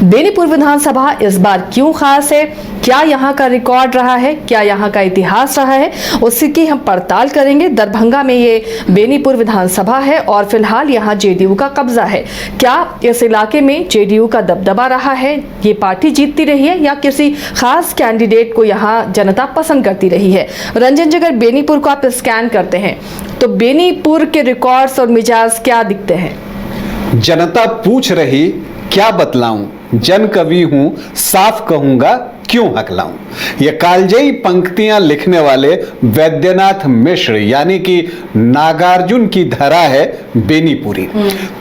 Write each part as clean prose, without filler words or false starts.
बेनीपुर विधानसभा इस बार क्यों खास है, क्या यहाँ का रिकॉर्ड रहा है, क्या यहाँ का इतिहास रहा है, उसकी हम पड़ताल करेंगे। दरभंगा में ये बेनीपुर विधानसभा है और फिलहाल यहाँ जेडीयू का कब्जा है। क्या इस इलाके में जेडीयू का दबदबा रहा है, ये पार्टी जीतती रही है या किसी खास कैंडिडेट को यहाँ जनता पसंद करती रही है। रंजन जी, अगर बेनीपुर को आप स्कैन करते हैं तो बेनीपुर के रिकॉर्ड्स और मिजाज क्या दिखते हैं? जनता पूछ रही क्या बतलाऊं, जन कवि हूं साफ कहूंगा क्यों हकलाऊं। ये कालजयी पंक्तियां लिखने वाले वैद्यनाथ मिश्र यानी कि नागार्जुन की धरा है बेनीपुरी।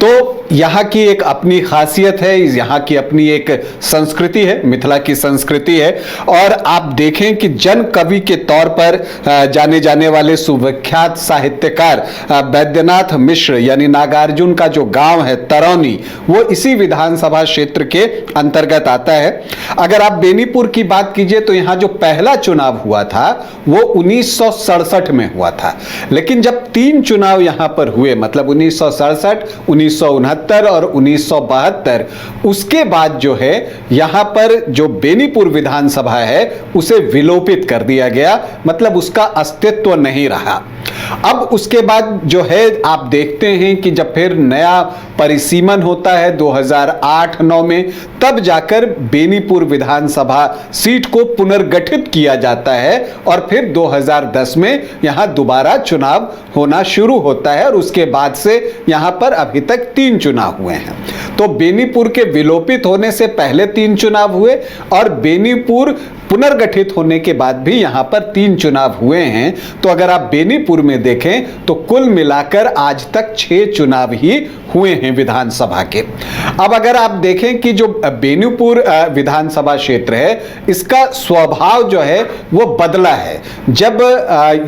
तो यहाँ की एक अपनी खासियत है, यहाँ की अपनी एक संस्कृति है, मिथिला की संस्कृति है। और आप देखें कि जन कवि के तौर पर जाने जाने वाले सुविख्यात साहित्यकार वैद्यनाथ मिश्र यानी नागार्जुन का जो गांव है तरौनी, वो इसी विधानसभा क्षेत्र के अंतर्गत आता है। अगर आप बेनीपुर की बात कीजिए तो यहाँ जो पहला चुनाव हुआ था वो 1967 में हुआ था, लेकिन जब 3 चुनाव यहाँ पर हुए, मतलब 1967, 1969 और 1972, उसके बाद जो है यहाँ पर जो बेनीपुर विधानसभा है उसे विलोपित कर दिया गया, मतलब उसका अस्तित्व नहीं रहा। अब उसके बाद जो है आप देखते हैं कि जब फिर नया परिसीमन होता है 2008-9 में, तब जाकर बेनीपुर विधानसभा सीट को पुनर्गठित किया जाता है और फिर 2010 में यहां दोबारा चुनाव होना शुरू होता है और उसके बाद से यहां पर अभी तक 3 चुनाव हुए हैं। तो बेनीपुर के विलोपित होने से पहले 3 चुनाव हुए और बेनीपुर पुनर्गठित होने के बाद भी यहां पर 3 चुनाव हुए हैं। तो अगर आप बेनीपुर में देखें तो कुल मिलाकर आज तक 6 चुनाव ही हुए हैं विधानसभा के। अब अगर आप देखें कि जो बेनीपुर विधानसभा क्षेत्र है, इसका स्वभाव जो है वो बदला है। जब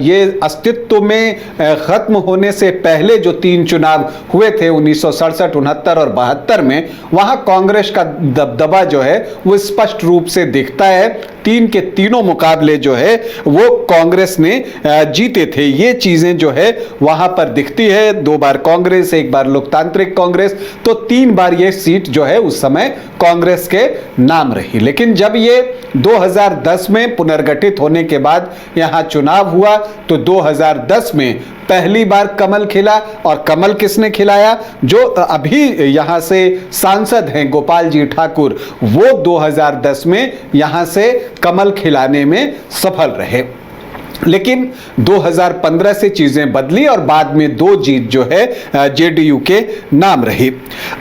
ये अस्तित्व में खत्म होने से पहले जो 3 चुनाव हुए थे 1967, 69 और 72 में, वहां कांग्रेस का दबदबा जो है वो स्पष्ट रूप से दिखता है। 3 के तीनों मुकाबले जो है वो कांग्रेस ने जीते थे। ये चीजें जो है वहां पर दिखती है। 2 बार कांग्रेस, 1 बार लोकतांत्रिक कांग्रेस, तो 3 बार ये सीट जो है उस समय कांग्रेस के नाम रही। लेकिन जब ये 2010 में पुनर्गठित होने के बाद यहां चुनाव हुआ तो 2010 में पहली बार कमल खिला। और कमल किसने खिलाया? जो अभी यहां से सांसद हैं गोपाल जी ठाकुर, वो 2010 में यहां से कमल खिलाने में सफल रहे। लेकिन 2015 से चीजें बदली और बाद में 2 जीत जो है जेडीयू के नाम रही।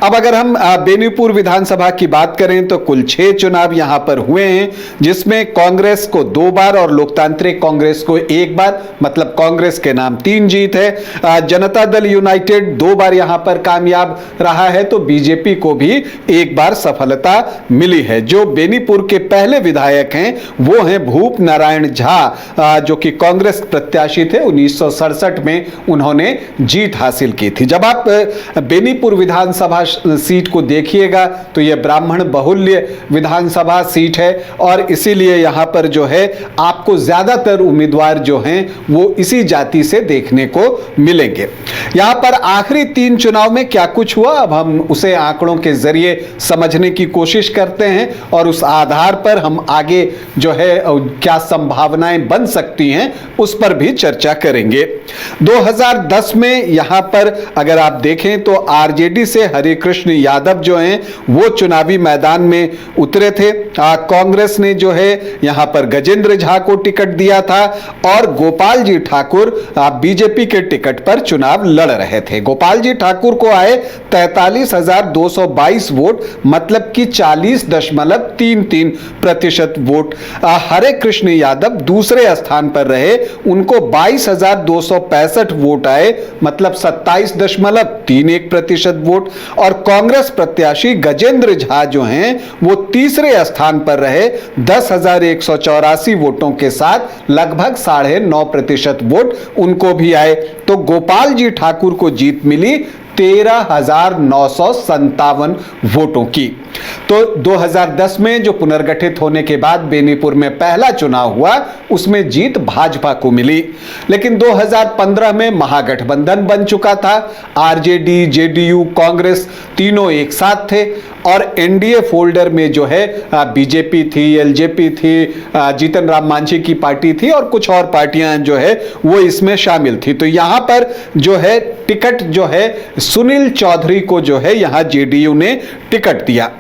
अब अगर हम बेनीपुर विधानसभा की बात करें तो कुल 6 चुनाव यहां पर हुए हैं, जिसमें कांग्रेस को 2 बार और लोकतांत्रिक कांग्रेस को 1 बार, मतलब कांग्रेस के नाम 3 जीत है। जनता दल यूनाइटेड 2 बार यहां पर कामयाब रहा है, तो बीजेपी को भी 1 बार सफलता मिली है। जो बेनीपुर के पहले विधायक हैं वो हैं भूप नारायण झा, जो कि कांग्रेस प्रत्याशी थे। 1967 में उन्होंने जीत हासिल की थी। जब आप बेनीपुर विधानसभा सीट को देखिएगा तो यह ब्राह्मण बहुल्य विधानसभा सीट है और इसीलिए यहां पर जो है आपको ज्यादातर उम्मीदवार जो हैं वो इसी जाति से देखने को मिलेंगे। यहां पर आखिरी 3 चुनाव में क्या कुछ हुआ, अब हम उसे आंकड़ों के जरिए समझने की कोशिश करते हैं और उस आधार पर हम आगे जो है क्या संभावनाएं बन सकती हैं उस पर भी चर्चा करेंगे। 2010 में यहां पर अगर आप देखें तो आरजेडी से हरिकृष्ण यादव जो हैं वो चुनावी मैदान में उतरे थे। कांग्रेस ने जो है यहां पर गजेंद्र झा को टिकट दिया था और गोपाल जी ठाकुर बीजेपी के टिकट पर चुनाव लड़ रहे थे। गोपाल जी ठाकुर को आए 43,222 वोट, मतलब कि 40.33% वोट। हरे कृष्ण यादव दूसरे स्थान पर रहे, उनको 22,265 वोट आए, मतलब 27.31% वोट। और कांग्रेस प्रत्याशी गजेंद्र झा जो हैं वो तीसरे स्थान पर रहे 10,184 वोटों के साथ, लगभग 9.5% वोट उनको भी आए। तो गोपाल जी ठाकुर को जीत मिली 13,957 वोटों की। तो 2010 में जो पुनर्गठित होने के बाद बेनीपुर में पहला चुनाव हुआ उसमें जीत भाजपा को मिली। लेकिन 2015 में महागठबंधन बन चुका था। आरजेडी, जेडीयू, कांग्रेस तीनों एक साथ थे और एनडीए फोल्डर में जो है बीजेपी थी, एलजेपी थी, जीतन राम मांझी की पार्टी थी और कुछ और पार्टियां जो है वो इसमें शामिल थी। तो यहां पर जो है टिकट जो है सुनील चौधरी को जो है यहां जेडीयू ने टिकट दिया।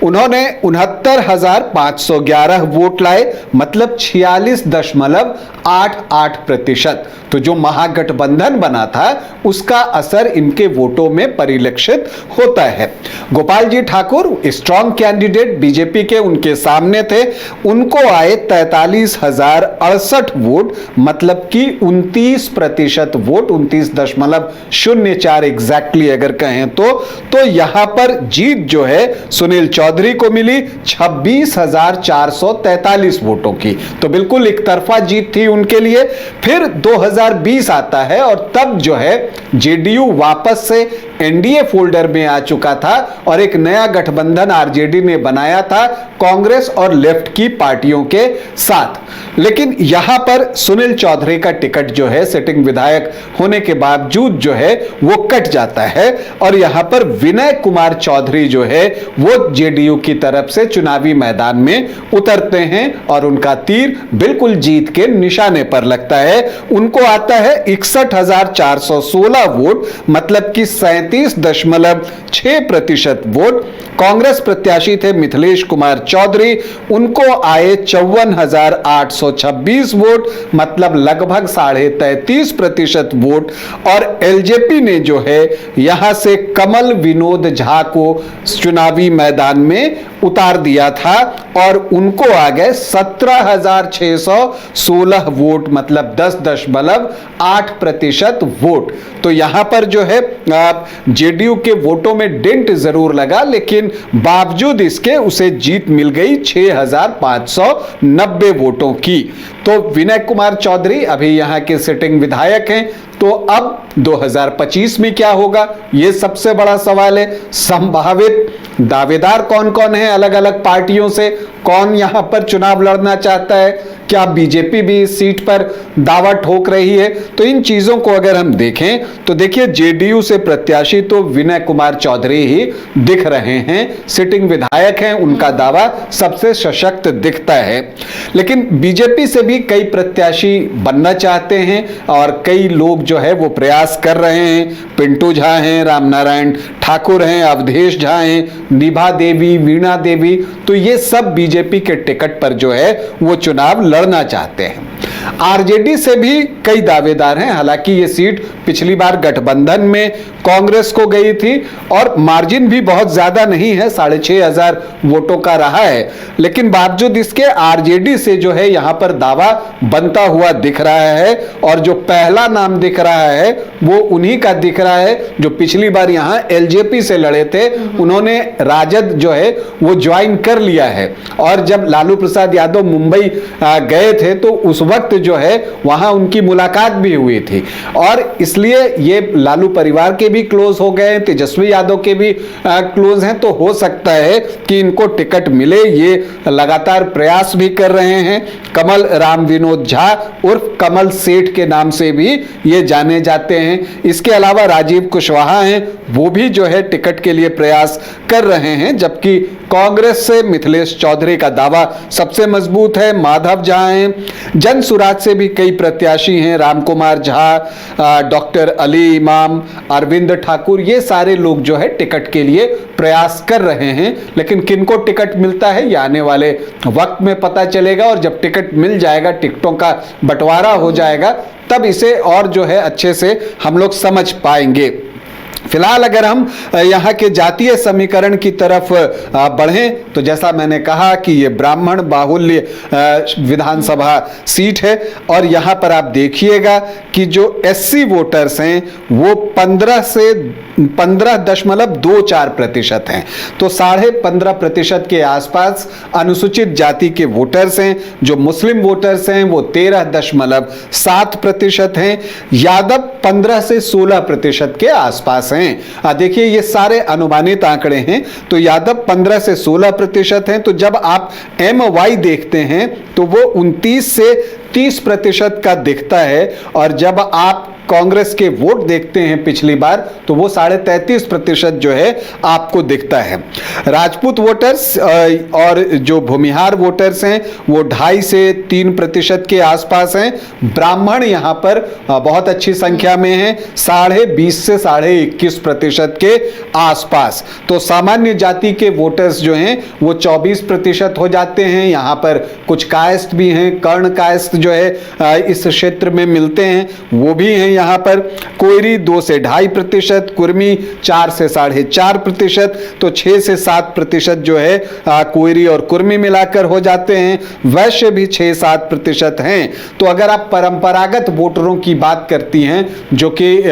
उन्होंने 69,511 वोट लाए, मतलब 46.88%। तो जो महागठबंधन बना था उसका असर इनके वोटों में परिलक्षित होता है। Gopal ji Thakur strong candidate BJP के उनके सामने थे, उनको आए 43,068 वोट, मतलब कि 29% वोट, 29.04 एग्जैक्टली अगर कहें तो यहां पर जीत जो है सुनील चौधरी को मिली 26,443 वोटों की। तो बिल्कुल एक तरफा जीत थी उनके लिए। फिर 2020 आता है और तब जो है जेडीयू वापस से एनडीए फोल्डर में आ चुका था और एक नया गठबंधन आरजेडी ने बनाया था कांग्रेस और लेफ्ट की पार्टियों के साथ। लेकिन यहां पर सुनील चौधरी का टिकट जो है सिटिंग विधायक होने के बावजूद जो है वो कट जाता है और यहां पर विनय कुमार चौधरी जो है वो जेडीयू की तरफ से चुनावी मैदान में उतरते हैं और उनका तीर बिल्कुल जीत के निशाने पर लगता है। उनको आता है 61,416 वोट, मतलब कि 37.6% वोट। कांग्रेस प्रत्याशी थे मिथिलेश कुमार चौधरी, उनको आए 54,826 वोट, मतलब लगभग 33.5% वोट। और एलजेपी ने जो है यहां से कमल विनोद झा को चुनावी मैदान में उतार दिया था और उनको आ गए 17,616 वोट, मतलब 10.8% वोट। तो यहां पर जो है जेडीयू के वोटों में डेंट जरूर लगा, लेकिन बावजूद इसके उसे जीत मिल गई 6,590 वोटों की। तो विनय कुमार चौधरी अभी यहां के सिटिंग विधायक हैं। तो अब 2025 में क्या होगा, यह सबसे बड़ा सवाल है। संभावित दावेदार कौन कौन है अलग अलग पार्टियों से, कौन यहां पर चुनाव लड़ना चाहता है, क्या बीजेपी भी इस सीट पर दावा ठोक रही है। तो इन चीजों को अगर हम देखें तो देखिए जेडीयू से प्रत्याशी तो विनय कुमार चौधरी ही दिख रहे हैं, सिटिंग विधायक हैं, उनका दावा सबसे सशक्त दिखता है। लेकिन बीजेपी से भी कई प्रत्याशी बनना चाहते हैं और कई लोग जो है वो प्रयास कर रहे हैं। पिंटू झा हैं, रामनारायण ठाकुर हैं, अवधेश झा हैं, निभा देवी, वीणा देवी, तो ये सब बीजेपी के टिकट पर जो है वो चुनाव लड़ना चाहते हैं। आरजेडी से भी कई दावेदार हैं, हालांकि ये सीट पिछली बार गठबंधन में कांग्रेस को गई थी और मार्जिन भी बहुत ज्यादा नहीं है, 6,500 वोटों का रहा है, लेकिन बावजूद इसके आरजेडी से जो है यहां पर दावा बनता हुआ दिख रहा है और जो पहला नाम दिख रहा है वो उन्हीं का दिख रहा है जो पिछली बार यहां एलजेपी से लड़े थे। उन्होंने राजद जो है वो ज्वाइन कर लिया है और जब लालू प्रसाद यादव मुंबई गए थे तो उस वक्त जो है वहां उनकी मुलाकात भी हुई थी और इसलिए ये लालू परिवार के भी क्लोज हो गए, तेजस्वी यादव के भी क्लोज हैं। तो हो सकता है कि इनको टिकट मिले, ये लगातार प्रयास भी कर रहे हैं। कमल राम विनोद झा उर्फ कमल सेठ के नाम से भी ये जाने जाते हैं। इसके अलावा राजीव कुशवाहा हैं, वो भी जो है टिकट के लिए प्रयास कर रहे हैं, जबकि कांग्रेस से मिथिलेश चौधरी का दावा सबसे मजबूत है। माधव झा हैं, जन सुराज से भी कई प्रत्याशी हैं, रामकुमार झा, डॉक्टर अली इमाम, अरविंद ठाकुर, ये सारे लोग जो है टिकट के लिए प्रयास कर रहे हैं। लेकिन किनको टिकट मिलता है ये आने वाले वक्त में पता चलेगा और जब टिकट मिल जाएगा, टिकटों का बंटवारा हो जाएगा, तब इसे और जो है अच्छे से हम लोग समझ पाएंगे। फिलहाल अगर हम यहाँ के जातीय समीकरण की तरफ बढ़ें तो जैसा मैंने कहा कि ये ब्राह्मण बाहुल्य विधानसभा सीट है और यहाँ पर आप देखिएगा कि जो एससी वोटर्स हैं वो 15.24% हैं। तो 15.5% के आसपास अनुसूचित जाति के वोटर्स हैं। जो मुस्लिम वोटर्स हैं वो 13.7% हैं। यादव 15 से 16% के आसपास हैं। देखिए ये सारे अनुमानित आंकड़े हैं। तो यादव 15 से 16% हैं। तो जब आप MY देखते हैं तो वो 29 से 30% का दिखता है और जब आप कांग्रेस के वोट देखते हैं पिछली बार, तो वो 33.5% जो है आपको दिखता है। राजपूत वोटर्स और जो भूमिहार वोटर्स हैं वो 2.5 से 3% के आसपास हैं। ब्राह्मण यहाँ पर बहुत अच्छी संख्या में हैं, 20.5 से 21.5% के आसपास। तो सामान्य जाति के वोटर्स जो हैं वो 24% हो जाते हैं। यहाँ पर कुछ कायस्थ भी हैं, कर्ण कायस्थ जो है इस क्षेत्र में मिलते हैं, वो भी हैं यहाँ पर। कोयरी 2 से 2.5%, कुर्मी 4 से 4.5%, तो 6 से 7% जो है कोयरी और कुर्मी मिलाकर हो जाते हैं। वैश्य भी 6-7% हैं। तो अगर आप परंपरागत वोटरों की बात करती हैं जो कि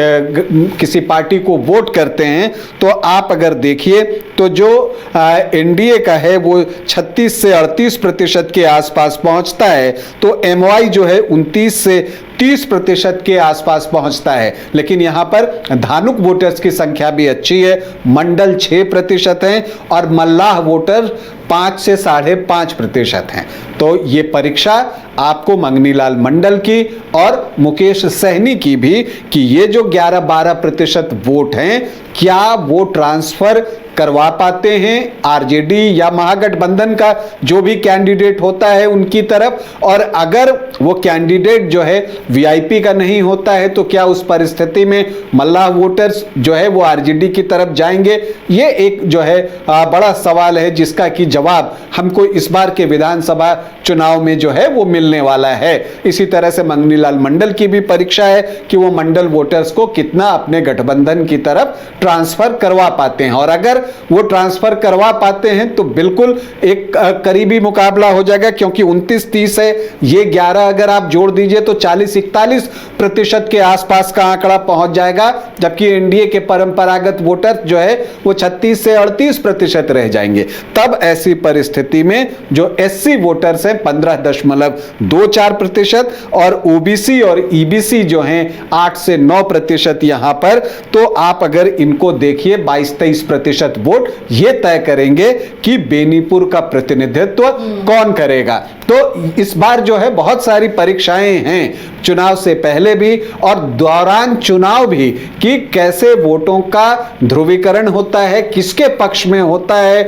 किसी पार्टी को वोट करते हैं, तो आप अगर देखिए तो जो एनडीए का है वो 36 से 38% के आसपास पहुंचता है, तो एमवाई जो है 29 से 30% के आसपास पहुंचता है। लेकिन यहां पर धानुक वोटर्स की संख्या भी अच्छी है, मंडल 6% हैं और मल्लाह वोटर 5 से 5.5% हैं। तो ये परीक्षा आपको मंगनीलाल मंडल की और मुकेश सहनी की भी कि ये जो 11-12% वोट हैं, क्या वो ट्रांसफर करवा पाते हैं आरजेडी या महागठबंधन का जो भी कैंडिडेट होता है उनकी तरफ, और अगर वो कैंडिडेट जो है वीआईपी का नहीं होता है तो क्या उस परिस्थिति में मल्लाह वोटर्स जो है वो आरजेडी की तरफ जाएंगे। ये एक जो है बड़ा सवाल है जिसका कि जवाब हमको इस बार के विधानसभा चुनाव में जो है वो मिलने वाला है। इसी तरह से मंगनीलाल मंडल की भी परीक्षा है कि वो मंडल वोटर्स को कितना अपने गठबंधन की तरफ ट्रांसफर करवा पाते हैं, और अगर वो ट्रांसफर करवा पाते हैं तो बिल्कुल एक करीबी मुकाबला हो जाएगा, क्योंकि 29-30 है, ये 11 अगर आप जोड़ दीजिए तो 40-41% के आसपास का आंकड़ा पहुंच जाएगा, जबकि एनडीए के परंपरागत वोटर जो है वो 36 से 38% रह जाएंगे। तब ऐसी परिस्थिति में जो एससी वोटर्स हैं 15.24% और ओबीसी और ईबीसी जो हैं 8 से 9% यहां पर, तो आप अगर इनको देखिए 22-23% वोट ये तय करेंगे कि बेनीपुर का प्रतिनिधित्व कौन करेगा। तो इस बार जो है बहुत सारी परीक्षाएं हैं, चुनाव से पहले भी और दौरान चुनाव भी, कि कैसे वोटों का ध्रुवीकरण होता है, किसके पक्ष में होता है,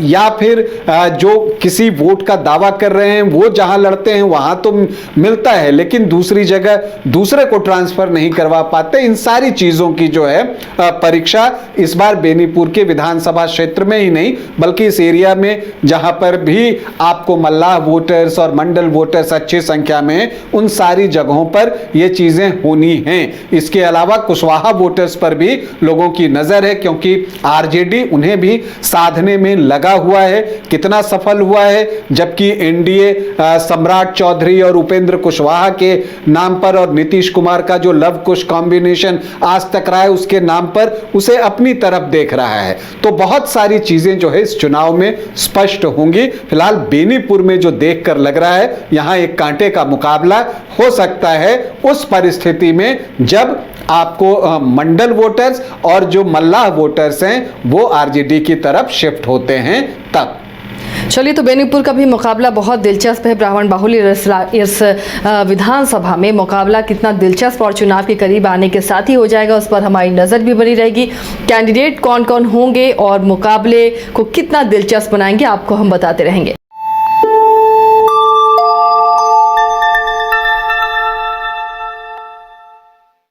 या फिर जो किसी वोट का दावा कर रहे हैं वो जहां लड़ते हैं वहां तो मिलता है लेकिन दूसरी जगह दूसरे को ट्रांसफर नहीं करवा पाते। इन सारी चीजों की जो है परीक्षा इस बार बेनीपुर के विधानसभा क्षेत्र में ही नहीं बल्कि इस एरिया में जहां पर भी आपको मल्लाह वोटर्स और मंडल वोटर्स अच्छी संख्या में, उन सारी जगहों पर ये चीजें होनी हैं। इसके अलावा कुशवाहा वोटर्स पर भी लोगों की नजर है, क्योंकि आरजेडी उन्हें भी साधने में लगा हुआ है। कितना सफल हुआ है, जबकि एनडीए सम्राट चौधरी और उपेंद्र कुशवाहा के नाम पर और नीतीश कुमार का जो लव कुश कॉम्बिनेशन आज तक रहा है उसके नाम पर उसे अपनी तरफ देख रहा है। तो बहुत सारी चीजें जो है इस चुनाव में स्पष्ट होंगी। फिलहाल बेनीपुर में जो देखकर लग रहा है यहां एक कांटे का मुकाबला हो सकता है उस परिस्थिति में जब आपको मंडल वोटर्स और जो मल्लाह वोटर्स हैं वो आरजेडी की तरफ शिफ्ट होते हैं तब। चलिए, तो बेनीपुर का भी मुकाबला बहुत दिलचस्प है। ब्राह्मण बाहुल्य इस विधानसभा में मुकाबला कितना दिलचस्प और चुनाव के करीब आने के साथ ही हो जाएगा, उस पर हमारी नज़र भी बनी रहेगी। कैंडिडेट कौन कौन होंगे और मुकाबले को कितना दिलचस्प बनाएंगे आपको हम बताते रहेंगे।